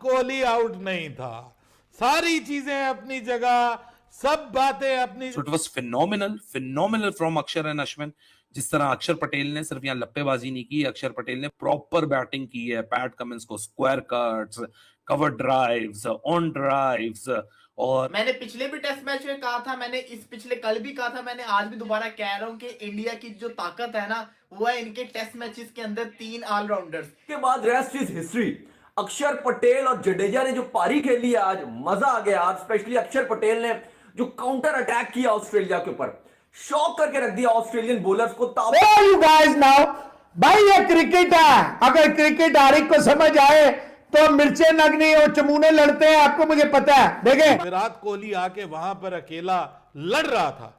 Kohli out नहीं था, सारी चीजें अपनी जगह, सब बातें अपनी। So it was phenomenal from Akshar and Ashwin. जिस तरह अक्षर पटेल ने सिर्फ यहाँ लप्पेबाजी नहीं की, अक्षर पटेल ने प्रॉपर बैटिंग की है। पैट कमिंस को square cuts, cover drives, on drives. और मैंने पिछले भी टेस्ट मैच में कहा था, मैंने इस पिछले कल भी कहा था, मैंने आज भी दोबारा कह रहा हूं कि इंडिया की जो ताकत है ना, वो है इनके टेस्ट मैचेस के अंदर 3 ऑलराउंडर्स के बाद रेस्ट इज हिस्ट्री। अक्षर पटेल और जडेजा ने जो पारी खेली है आज, मजा आ गया आज। स्पेशली अक्षर पटेल ने जो काउंटर अटैक किया ऑस्ट्रेलिया के ऊपर, शॉक करके रख दिया ऑस्ट्रेलियन बॉलर्स को। यू गाइस नाउ भाई, ये क्रिकेट है, अगर क्रिकेट हर एक को समझ आए तो मिर्चे नगनी और चमूने लड़ते हैं, आपको मुझे पता है। देखें, विराट कोहली आके वहां पर अकेला लड़ रहा था,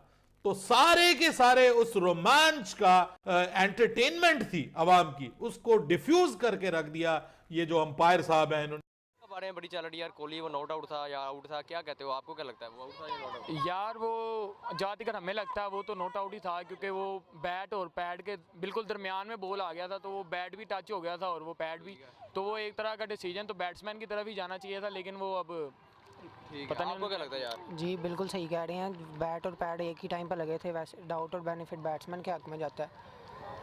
तो सारे के सारे उस रोमांच का एंटरटेनमेंट थी आवाम की, उसको डिफ्यूज करके रख दिया ये जो अंपायर साहब हैं इन्होंने। बारे में बड़ी चल रही यार, कोहली वो नॉट आउट था या आउट था, क्या कहते हो, आपको क्या लगता है, वो आउट था या नॉट आउट? यार वो जहाँ तक हमें लगता है वो तो नॉट आउट ही था, क्योंकि वो बैट और पैड के बिल्कुल दरमियान में बॉल आ गया था, तो वो बैट भी टच हो गया था और वो पैड भी, तो वो एक तरह का डिसीजन तो बैट्समैन की तरफ ही जाना चाहिए था, लेकिन वो अब पता नहीं। आपको क्या लगता है यार? जी बिल्कुल सही कह रहे हैं, बैट और पैड एक ही टाइम पर लगे थे, वैसे डाउट और बेनिफिट बैट्समैन के हक में जाता है,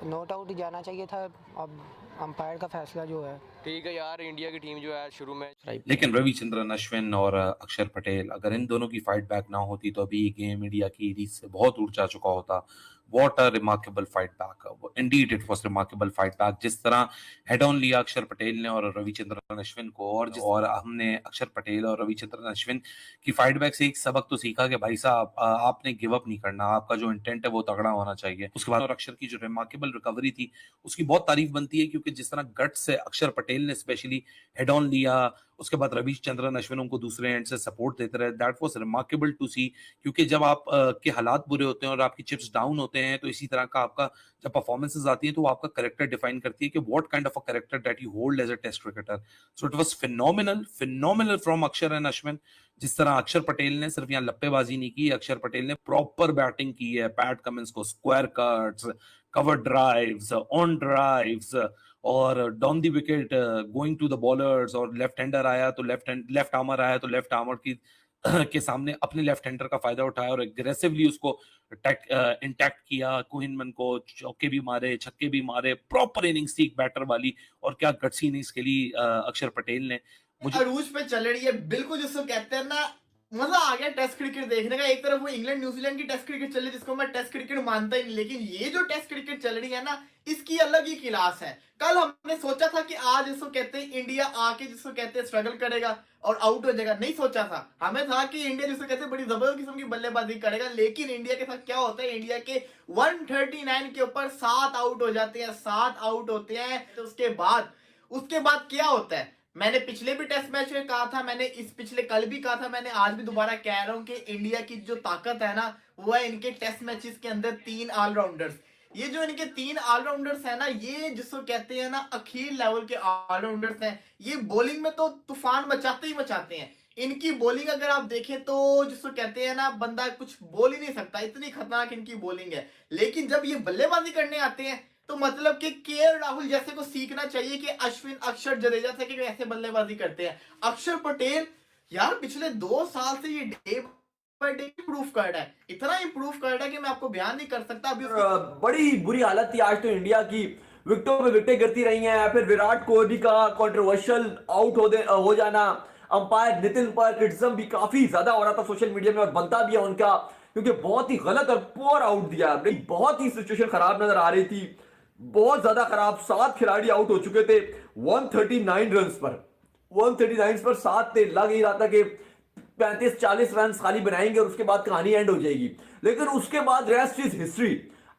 नॉट आउट ही जाना चाहिए था। अब अंपायर का फैसला जो है। ठीक है यार, इंडिया की टीम जो है शुरू में, लेकिन रविचंद्रन अश्विन और अक्षर पटेल, अगर इन दोनों की फाइट बैक ना होती तो अभी गेम इंडिया की रीच से बहुत दूर जा चुका होता। What a remarkable fight back. Indeed, it was remarkable fight back. जिस तरह हेड ऑन लिया अक्षर पटेल ने और रविचंद्रन अश्विन को, और हमने अक्षर पटेल और रविचंद्रन अश्विन की फाइट बैक से एक सबक तो सीखा कि भाई साहब आपने गिव अप नहीं करना, आपका जो इंटेंट है वो तगड़ा होना चाहिए। उसके बाद और अक्षर की जो रिमार्केबल रिकवरी थी उसकी बहुत तारीफ बनती है, क्योंकि जिस तरह गट से अक्षर पटेल ने स्पेशली हेड ऑन लिया, उसके बाद रविचंद्रन अश्विन उनको दूसरे एंड से सपोर्ट देते रहे। दैट वाज रिमार्केबल टू सी, क्योंकि जब आप के हालात बुरे होते हैं और आपकी चिप्स डाउन होते हैं, तो इसी तरह का आपका जब परफॉर्मेंसेस आती है तो वो आपका कैरेक्टर डिफाइन करती है कि what kind of a character that you hold as a test cricketer. So it was phenomenal from Akshar and Ashwin. जिस तरह अक्षर पटेल ने सिर्फ यहाँ लप्पेबाजी नहीं की, अक्षर पटेल ने प्रॉपर बैटिंग की है। पैट कमिंस को square cuts, cover drives, on drives, और down the wicket going to the bowlers, और लेफ्ट हैंडर आया तो लेफ्ट आर्मर आया तो लेफ्ट आर्मर की के सामने अपने लेफ्ट हैंडर का फायदा उठाया और एग्रेसिवली उसको इंटैक्ट किया। कोहिनमन को चौके भी मारे, छक्के भी मारे, प्रॉपर इनिंग्स थी बैटर वाली, और क्या गट्सी इनिंग्स खेली अक्षर पटेल ने। अरूज पे चल रही है बिल्कुल, जिसको कहते हैं ना, मजा आ गया टेस्ट क्रिकेट देखने का। एक तरफ वो इंग्लैंड न्यूजीलैंड की टेस्ट क्रिकेट चल रही है, जिसको मैं टेस्ट क्रिकेट मानता ही नहीं, लेकिन ये जो टेस्ट क्रिकेट चल रही है ना, इसकी अलग ही क्लास है। कल हमने सोचा था कि आज जिसको कहते हैं इंडिया आके जिसको कहते हैं स्ट्रगल करेगा और आउट हो जाएगा, नहीं सोचा था। हमें था कि इंडिया जिसको कहते हैं बड़ी जबरदस्त किस्म की बल्लेबाजी करेगा, लेकिन इंडिया के साथ क्या होता है, इंडिया के 139 के ऊपर 7 आउट हो जाते हैं, 7 आउट होते हैं। तो उसके बाद क्या होता है, मैंने पिछले भी टेस्ट मैच में कहा था, मैंने इस पिछले कल भी कहा था, मैंने आज भी दोबारा कह रहा हूं कि इंडिया की जो ताकत है ना, वो है इनके टेस्ट मैचेस के अंदर 3 ऑलराउंडर्स। ये जो इनके 3 ऑलराउंडर्स है ना, ये जिसको कहते हैं ना अखीर लेवल के ऑलराउंडर्स हैं। ये बॉलिंग में तो तूफान मचाते ही मचाते हैं। इनकी बॉलिंग अगर आप देखें तो जिसको कहते हैं ना, बंदा कुछ बोल ही नहीं सकता, इतनी खतरनाक इनकी बॉलिंग है। लेकिन जब ये बल्लेबाजी करने आते हैं तो मतलब कि केएल राहुल जैसे को सीखना चाहिए कि अश्विन, अक्षर, जडेजा से कि कैसे बल्लेबाजी करते हैं। अक्षर पटेल यार पिछले 2 साल से ये डे बाय डे इंप्रूव कर रहा है, इतना इंप्रूव कर रहा है कि मैं आपको बयान नहीं कर सकता। अभी बड़ी बुरी हालत थी आज तो इंडिया की, विकेटों पे विकेटें गिरती रही हैं। फिर विराट कोहली का कंट्रोवर्शियल आउट हो जाना, अंपायर नितिन पर क्रिटिसिज्म भी काफी ज्यादा हो रहा था सोशल मीडिया में, और बनता भी है उनका, क्योंकि बहुत ही गलत और पुअर आउट दिया। बहुत ही सिचुएशन खराब नजर आ रही थी, बहुत ज्यादा खराब। 7 खिलाड़ी आउट हो चुके थे 139 रन पर, 139 पर 7 थे। लग ही रहा था कि 35-40 रन खाली बनाएंगे और उसके बाद कहानी एंड हो जाएगी, लेकिन उसके बाद रेस्ट इज हिस्ट्री।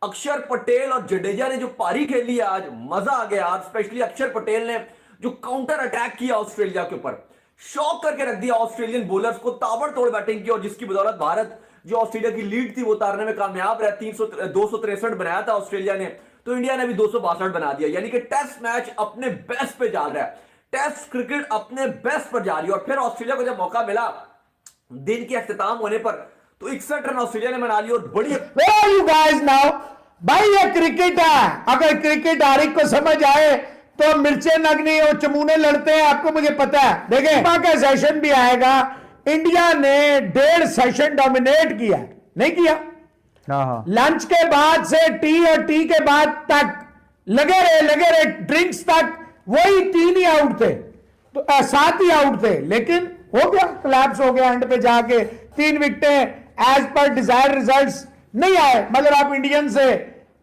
अक्षर पटेल और जडेजा ने जो पारी खेली है आज, मजा आ गया आज। स्पेशली अक्षर पटेल ने जो काउंटर अटैक किया ऑस्ट्रेलिया के ऊपर, शॉक करके रख दिया ऑस्ट्रेलियन बॉलर्स को, ताबड़तोड़ बैटिंग की, और जिसकी बदौलत भारत जो ऑस्ट्रेलिया की लीड थी वो उतारने में कामयाब रहा। 263 बनाया था ऑस्ट्रेलिया ने, तो इंडिया ने भी 262 बना दिया। यानी कि टेस्ट मैच अपने बेस्ट पे जा रहा है, टेस्ट क्रिकेट अपने बेस्ट पर जा रही है। और फिर ऑस्ट्रेलिया को जब मौका मिला दिन के अख्ताम होने पर, तो 61 रन ऑस्ट्रेलिया ने बना लिए और बड़ी। यू गाइस नाउ भाई, ये क्रिकेट है, अगर क्रिकेट हर एक को समझ आए तो मिर्चे नगनी और चमूने लड़ते हैं, आपको मुझे पता है। देखें का सेशन भी आएगा, इंडिया ने 1.5 सेशन डोमिनेट किया, नहीं किया? हाँ, लंच के बाद से टी और टी के बाद तक लगे रहे, ड्रिंक्स तक वही 3 ही आउट थे, तो 7 ही आउट थे, लेकिन हो गया, कोलैप्स हो गया एंड पे जाके। 3 विकेटें एज पर डिजायर रिजल्ट्स नहीं आए। मगर आप इंडियन से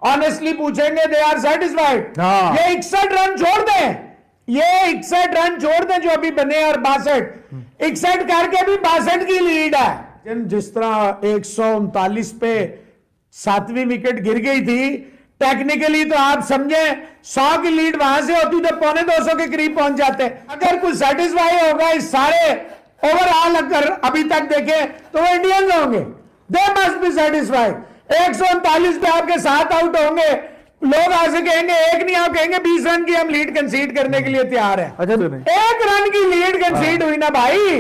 ऑनेस्टली पूछेंगे, दे आर सेटिस्फाइड। हाँ। ये 61 रन छोड़ दें, ये 61 रन छोड़ दें जो अभी बने, और 62 61 करके भी 62 की लीड है। जिस तरह 139 पे 7वीं विकेट गिर गई थी, टेक्निकली तो आप समझे 100 की लीड वहां से होती तो 250 के करीब पहुंच जाते। अगर कुछ सेटिस्फाई होगा इस सारे ओवरऑल, अगर अभी तक देखें तो वो इंडियंस होंगे, दे मस्ट बी सेटिस्फाइड। 139 पे आपके 7 आउट होंगे, लोग आगे कहेंगे, एक नहीं, आप कहेंगे 20 रन की हम लीड कंसीड करने के लिए तैयार है। अच्छा, 1 रन की लीड कंसीड हुई ना भाई,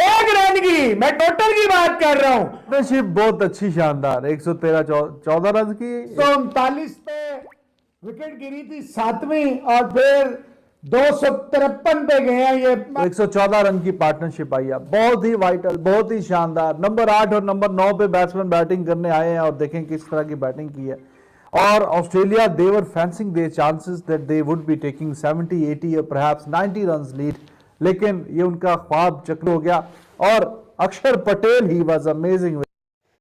1 रन की, मैं टोटल की बात कर रहा हूं। पार्टनरशिप बहुत अच्छी, शानदार। 113 14 रन की, 139 पे विकेट गिरी थी 7वीं, और फिर 253 पे गए हैं ये। 114 रन की पार्टनरशिप आई है, बहुत ही वाइटल, बहुत ही शानदार। नंबर 8 और नंबर 9 पे बैट्समैन बैटिंग करने आए हैं, और देखें किस तरह की बैटिंग की है। और Australia, they were fancying their chances that they would be taking 70, 80 और परहैप्स 90 रन्स लीड, लेकिन ये उनका ख्वाब चक्र हो गया। और अक्षर पटेल, ही वाज अमेजिंग।